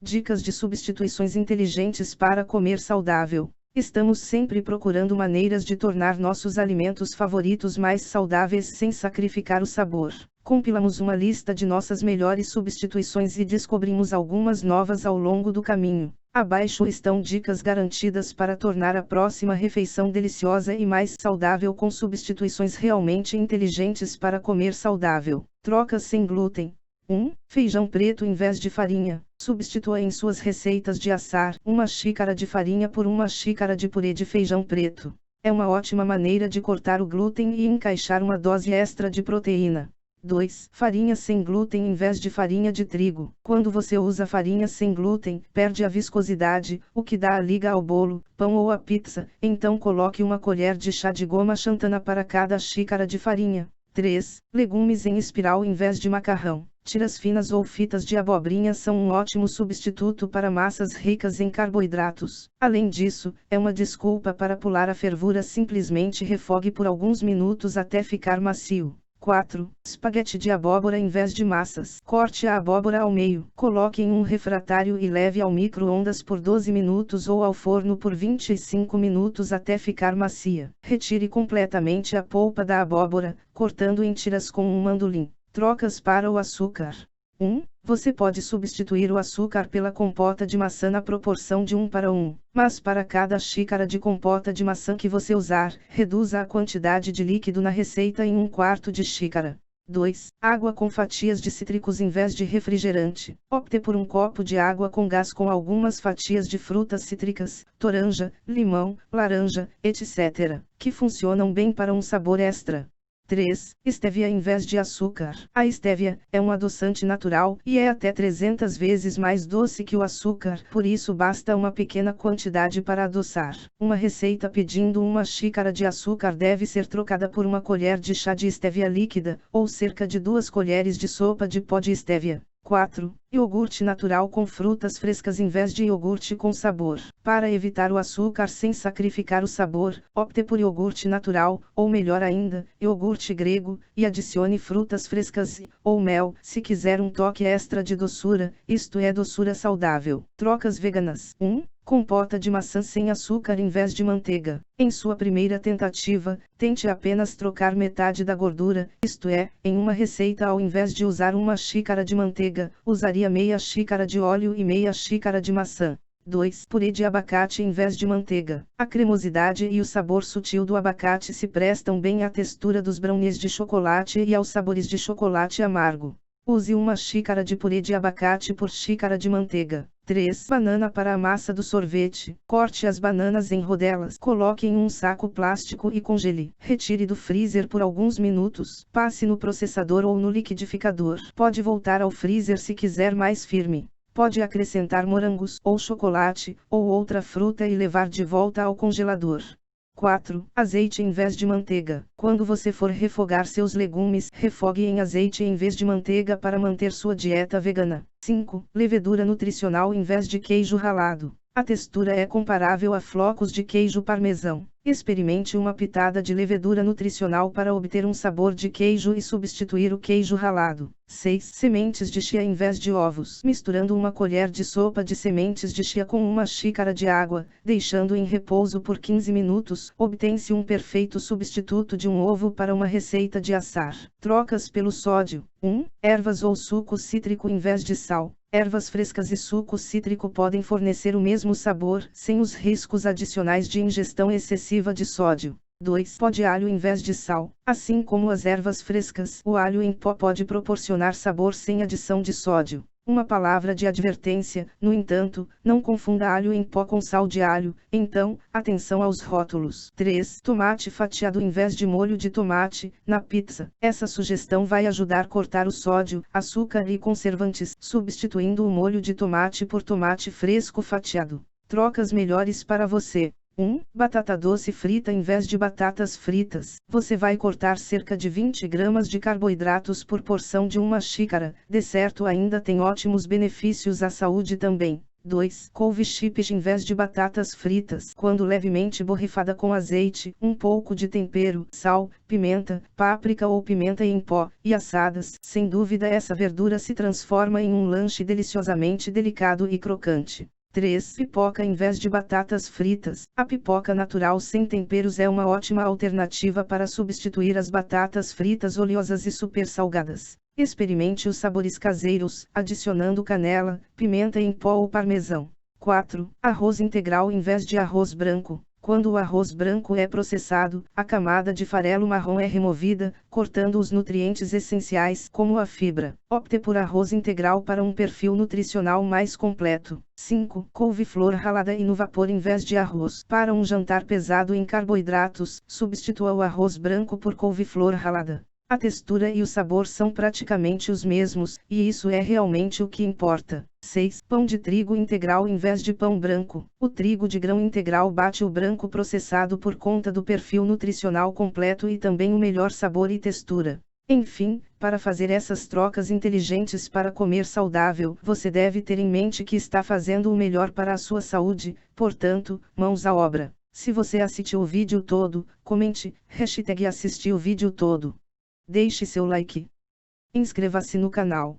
Dicas de substituições inteligentes para comer saudável. Estamos sempre procurando maneiras de tornar nossos alimentos favoritos mais saudáveis sem sacrificar o sabor. Compilamos uma lista de nossas melhores substituições e descobrimos algumas novas ao longo do caminho. Abaixo estão dicas garantidas para tornar a próxima refeição deliciosa e mais saudável com substituições realmente inteligentes para comer saudável. Trocas sem glúten. 1. Feijão preto em vez de farinha. Substitua em suas receitas de assar uma xícara de farinha por uma xícara de purê de feijão preto. É uma ótima maneira de cortar o glúten e encaixar uma dose extra de proteína. 2. Farinha sem glúten em vez de farinha de trigo. Quando você usa farinha sem glúten, perde a viscosidade, o que dá a liga ao bolo, pão ou à pizza. Então coloque uma colher de chá de goma xantana para cada xícara de farinha. 3. Legumes em espiral em vez de macarrão. Tiras finas ou fitas de abobrinha são um ótimo substituto para massas ricas em carboidratos. Além disso, é uma desculpa para pular a fervura. Simplesmente refogue por alguns minutos até ficar macio. 4. Espaguete de abóbora em vez de massas. Corte a abóbora ao meio. Coloque em um refratário e leve ao micro-ondas por 12 minutos ou ao forno por 25 minutos até ficar macia. Retire completamente a polpa da abóbora, cortando em tiras com um mandolim. Trocas para o açúcar. 1. Você pode substituir o açúcar pela compota de maçã na proporção de 1 para 1, mas para cada xícara de compota de maçã que você usar, reduza a quantidade de líquido na receita em 1/4 de xícara. 2. Água com fatias de cítricos em vez de refrigerante. Opte por um copo de água com gás com algumas fatias de frutas cítricas, toranja, limão, laranja, etc., que funcionam bem para um sabor extra. 3. Estévia em vez de açúcar. A estévia é um adoçante natural e é até 300 vezes mais doce que o açúcar, por isso basta uma pequena quantidade para adoçar. Uma receita pedindo uma xícara de açúcar deve ser trocada por uma colher de chá de estévia líquida, ou cerca de 2 colheres de sopa de pó de estévia. 4. Iogurte natural com frutas frescas em vez de iogurte com sabor. Para evitar o açúcar sem sacrificar o sabor, opte por iogurte natural, ou melhor ainda, iogurte grego, e adicione frutas frescas ou mel, se quiser um toque extra de doçura, isto é doçura saudável. Trocas veganas. 1. Compota de maçã sem açúcar em vez de manteiga. Em sua primeira tentativa, tente apenas trocar metade da gordura, isto é, em uma receita ao invés de usar uma xícara de manteiga, usaria meia xícara de óleo e meia xícara de maçã. 2. Purê de abacate em vez de manteiga. A cremosidade e o sabor sutil do abacate se prestam bem à textura dos brownies de chocolate e aos sabores de chocolate amargo. Use uma xícara de purê de abacate por xícara de manteiga. 3. Banana para a massa do sorvete. Corte as bananas em rodelas. Coloque em um saco plástico e congele. Retire do freezer por alguns minutos. Passe no processador ou no liquidificador. Pode voltar ao freezer se quiser mais firme. Pode acrescentar morangos ou chocolate, ou outra fruta e levar de volta ao congelador. 4. Azeite em vez de manteiga. Quando você for refogar seus legumes, refogue em azeite em vez de manteiga para manter sua dieta vegana. 5. Levedura nutricional em vez de queijo ralado. A textura é comparável a flocos de queijo parmesão. Experimente uma pitada de levedura nutricional para obter um sabor de queijo e substituir o queijo ralado. 6. Sementes de chia em vez de ovos. Misturando uma colher de sopa de sementes de chia com uma xícara de água, deixando em repouso por 15 minutos, obtém-se um perfeito substituto de um ovo para uma receita de assar. Trocas pelo sódio. 1. Ervas ou suco cítrico em vez de sal. Ervas frescas e suco cítrico podem fornecer o mesmo sabor, sem os riscos adicionais de ingestão excessiva de sódio. 2. Pó de alho em vez de sal. Assim como as ervas frescas, o alho em pó pode proporcionar sabor sem adição de sódio. Uma palavra de advertência, no entanto, não confunda alho em pó com sal de alho, então, atenção aos rótulos. 3. Tomate fatiado em vez de molho de tomate, na pizza. Essa sugestão vai ajudar a cortar o sódio, açúcar e conservantes, substituindo o molho de tomate por tomate fresco fatiado. Trocas melhores para você. 1. Batata doce frita em vez de batatas fritas. Você vai cortar cerca de 20 gramas de carboidratos por porção de uma xícara. De certo ainda tem ótimos benefícios à saúde também. 2. Couve chips em vez de batatas fritas. Quando levemente borrifada com azeite, um pouco de tempero, sal, pimenta, páprica ou pimenta em pó, e assadas, sem dúvida essa verdura se transforma em um lanche deliciosamente delicado e crocante. 3. Pipoca em vez de batatas fritas. A pipoca natural sem temperos é uma ótima alternativa para substituir as batatas fritas oleosas e super salgadas. Experimente os sabores caseiros, adicionando canela, pimenta em pó ou parmesão. 4. Arroz integral em vez de arroz branco. Quando o arroz branco é processado, a camada de farelo marrom é removida, cortando os nutrientes essenciais, como a fibra. Opte por arroz integral para um perfil nutricional mais completo. 5. Couve-flor ralada e no vapor em vez de arroz. Para um jantar pesado em carboidratos, substitua o arroz branco por couve-flor ralada. A textura e o sabor são praticamente os mesmos, e isso é realmente o que importa. 6. Pão de trigo integral em vez de pão branco. O trigo de grão integral bate o branco processado por conta do perfil nutricional completo e também o melhor sabor e textura. Enfim, para fazer essas trocas inteligentes para comer saudável, você deve ter em mente que está fazendo o melhor para a sua saúde, portanto, mãos à obra. Se você assistiu o vídeo todo, comente, #assisti o vídeo todo. Deixe seu like. Inscreva-se no canal.